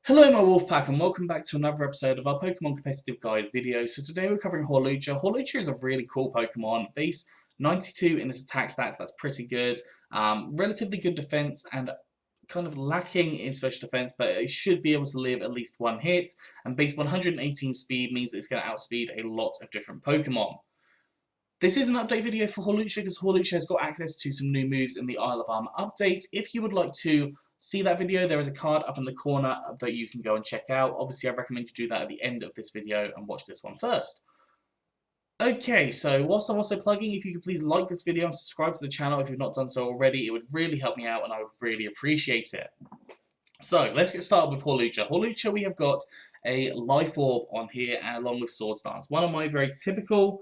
Hello my Wolfpack and welcome back to another episode of our Pokemon Competitive Guide video. So today we're covering Hawlucha. Hawlucha is a really cool Pokemon. Base 92 in its attack stats, that's pretty good. Relatively good defense and kind of lacking in special defense, but it should be able to live at least one hit. And base 118 speed means that it's going to outspeed a lot of different Pokemon. This is an update video for Hawlucha because Hawlucha has got access to some new moves in the Isle of Armor update. If you would like to see that video, there is a card up in the corner that you can go and check out. Obviously, I recommend you do that at the end of this video and watch this one first. Okay, so whilst I'm also plugging, if you could please like this video and subscribe to the channel if you've not done so already, it would really help me out and I would really appreciate it. So, let's get started with Hawlucha. Hawlucha, we have got a Life Orb on here along with Swords Dance. One of my very typical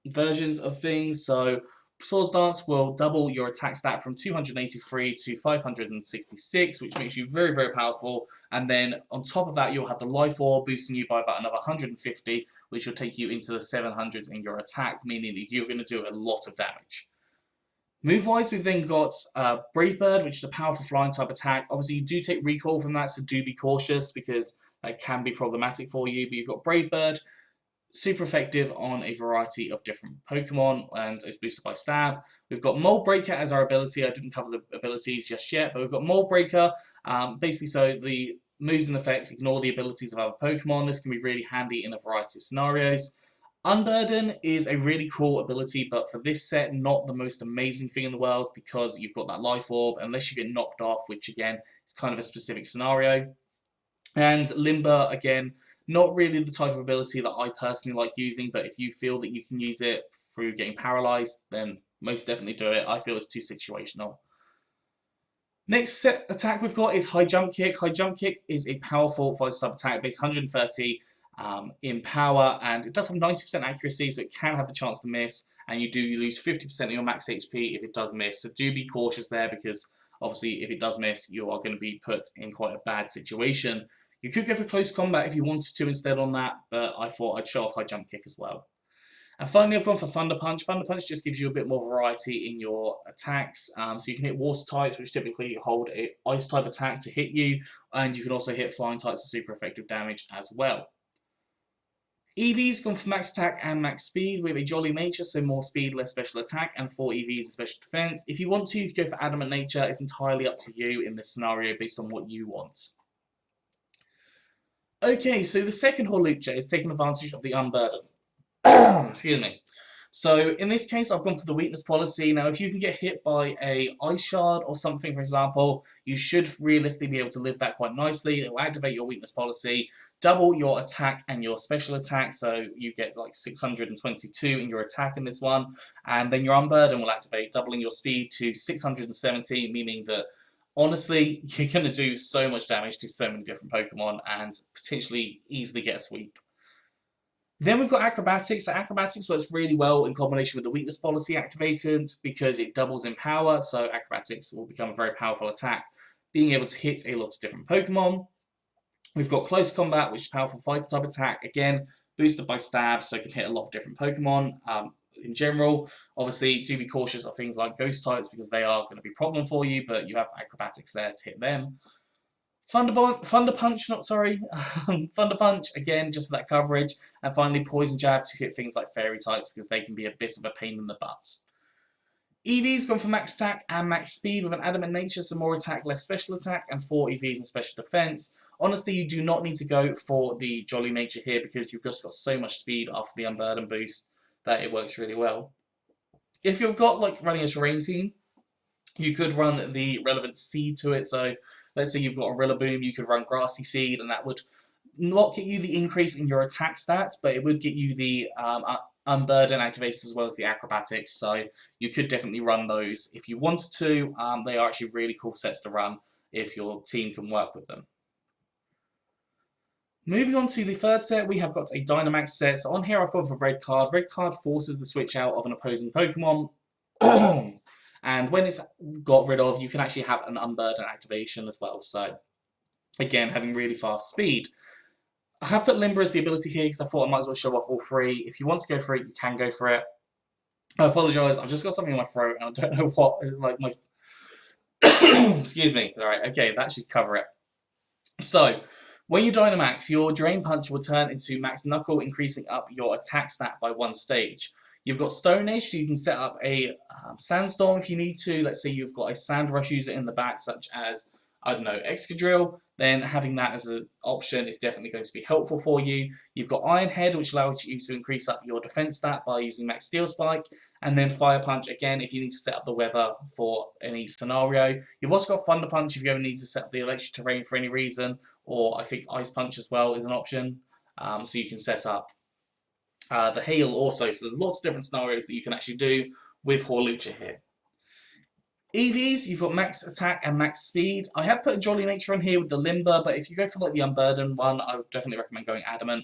versions of things. So Swords Dance will double your attack stat from 283 to 566, which makes you very, very powerful. And then on top of that, you'll have the Life Orb boosting you by about another 150, which will take you into the 700s in your attack, meaning that you're going to do a lot of damage. Move-wise, we've then got Brave Bird, which is a powerful flying type attack. Obviously, you do take recoil from that, so do be cautious because that can be problematic for you. But you've got Brave Bird, super effective on a variety of different Pokemon, and it's boosted by Stab. We've got Mold Breaker as our ability. I didn't cover the abilities just yet, but we've got Mold Breaker, basically so the moves and effects ignore the abilities of other Pokemon. This can be really handy in a variety of scenarios. Unburden is a really cool ability, but for this set, not the most amazing thing in the world because you've got that Life Orb, unless you get knocked off, which again is kind of a specific scenario. And Limber, again, not really the type of ability that I personally like using, but if you feel that you can use it through getting paralyzed, then most definitely do it. I feel it's too situational. Next set attack we've got is High Jump Kick. High Jump Kick is a powerful 5-star attack, base 130 in power, and it does have 90% accuracy, so it can have the chance to miss, and you do lose 50% of your max HP if it does miss, so do be cautious there because obviously if it does miss, you are going to be put in quite a bad situation. You could go for close combat if you wanted to instead on that, but I thought I'd show off High Jump Kick as well. And finally, I've gone for Thunder Punch. Thunder Punch just gives you a bit more variety in your attacks. So you can hit Water types, which typically hold an Ice type attack to hit you, and you can also hit Flying types for super effective damage as well. EV's gone for max attack and max speed with a jolly nature, so more speed, less special attack, and 4 EVs and special defense. If you want to, you can go for adamant nature. It's entirely up to you in this scenario based on what you want. Okay, so the second Hawlucha is taking advantage of the Unburden. Excuse me. So in this case, I've gone for the weakness policy. Now, if you can get hit by a ice shard or something, for example, you should realistically be able to live that quite nicely. It will activate your weakness policy, double your attack and your special attack, so you get like 622 in your attack in this one, and then your Unburden will activate, doubling your speed to 670, meaning that honestly, you're going to do so much damage to so many different Pokemon and potentially easily get a sweep. Then we've got Acrobatics. So Acrobatics works really well in combination with the weakness policy activated because it doubles in power, so Acrobatics will become a very powerful attack, being able to hit a lot of different Pokemon. We've got Close Combat, which is a powerful fighter type attack, again, boosted by Stab, so it can hit a lot of different Pokemon. In general, obviously, do be cautious of things like Ghost types because they are going to be a problem for you, but you have Acrobatics there to hit them. Thunder Punch, again, just for that coverage. And finally, Poison Jab to hit things like Fairy types because they can be a bit of a pain in the butt. EV's gone for max attack and max speed with an adamant nature, so more attack, less special attack, and 4 EVs and special defense. Honestly, you do not need to go for the jolly nature here because you've just got so much speed after the Unburden boost that it works really well. If you've got like running a terrain team, you could run the relevant seed to it. So let's say you've got a Rillaboom, you could run Grassy Seed, and that would not get you the increase in your attack stats, but it would get you the Unburden activated as well as the Acrobatics. So you could definitely run those if you wanted to. They are actually really cool sets to run if your team can work with them. Moving on to the third set, we have got a Dynamax set. So on here I've gone for Red Card. Red Card forces the switch out of an opposing Pokemon. And when it's got rid of, you can actually have an Unburden activation as well. So again, having really fast speed. I have put Limber as the ability here because I thought I might as well show off all three. If you want to go for it, you can go for it. I apologise, I've just got something in my throat and I don't know what, like my... Excuse me. Alright, okay, that should cover it. So, when you Dynamax, your Drain Punch will turn into Max Knuckle, increasing up your attack stat by 1 stage. You've got Stone Age, so you can set up a Sandstorm if you need to. Let's say you've got a Sand Rush user in the back, such as, I don't know, Excadrill. Then having that as an option is definitely going to be helpful for you. You've got Iron Head, which allows you to increase up your defense stat by using Max Steel Spike. And then Fire Punch, again, if you need to set up the weather for any scenario. You've also got Thunder Punch if you ever need to set up the electric terrain for any reason. Or I think Ice Punch as well is an option. So you can set up the Hail also. So there's lots of different scenarios that you can actually do with Hawlucha here. EVs, you've got max attack and max speed. I have put a Jolly Nature on here with the Limber, but if you go for like the Unburden one, I would definitely recommend going Adamant.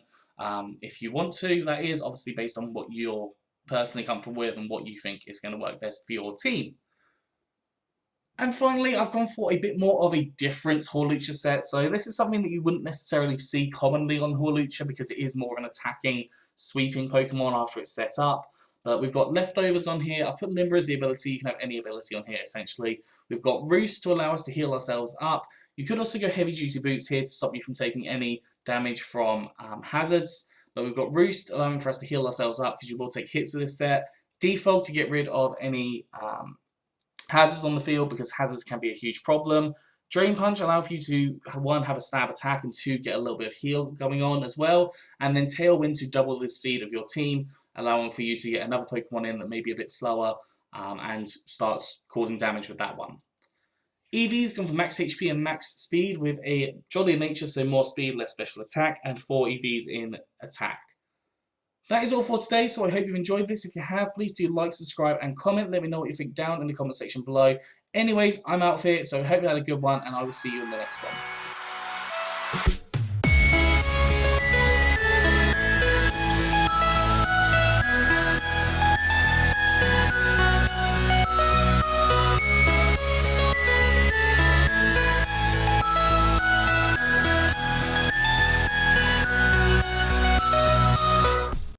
If you want to, that is obviously based on what you're personally comfortable with and what you think is going to work best for your team. And finally, I've gone for a bit more of a different Hawlucha set. So this is something that you wouldn't necessarily see commonly on Hawlucha because it is more of an attacking, sweeping Pokemon after it's set up. But we've got leftovers on here. I put Limber as the ability. You can have any ability on here, essentially. We've got Roost to allow us to heal ourselves up. You could also go Heavy Duty Boots here to stop you from taking any damage from hazards. But we've got Roost allowing for us to heal ourselves up because you will take hits with this set. Defog to get rid of any hazards on the field because hazards can be a huge problem. Drain Punch allow for you to, 1, have a stab attack, and 2, get a little bit of heal going on as well. And then Tailwind to double the speed of your team, allowing for you to get another Pokemon in that may be a bit slower and starts causing damage with that one. EVs gone for max HP and max speed with a Jolly Nature, so more speed, less special attack, and 4 EVs in attack. That is all for today, so I hope you've enjoyed this. If you have, please do like, subscribe, and comment. Let me know what you think down in the comment section below. Anyways, I'm out of here, so I hope you had a good one, and I will see you in the next one.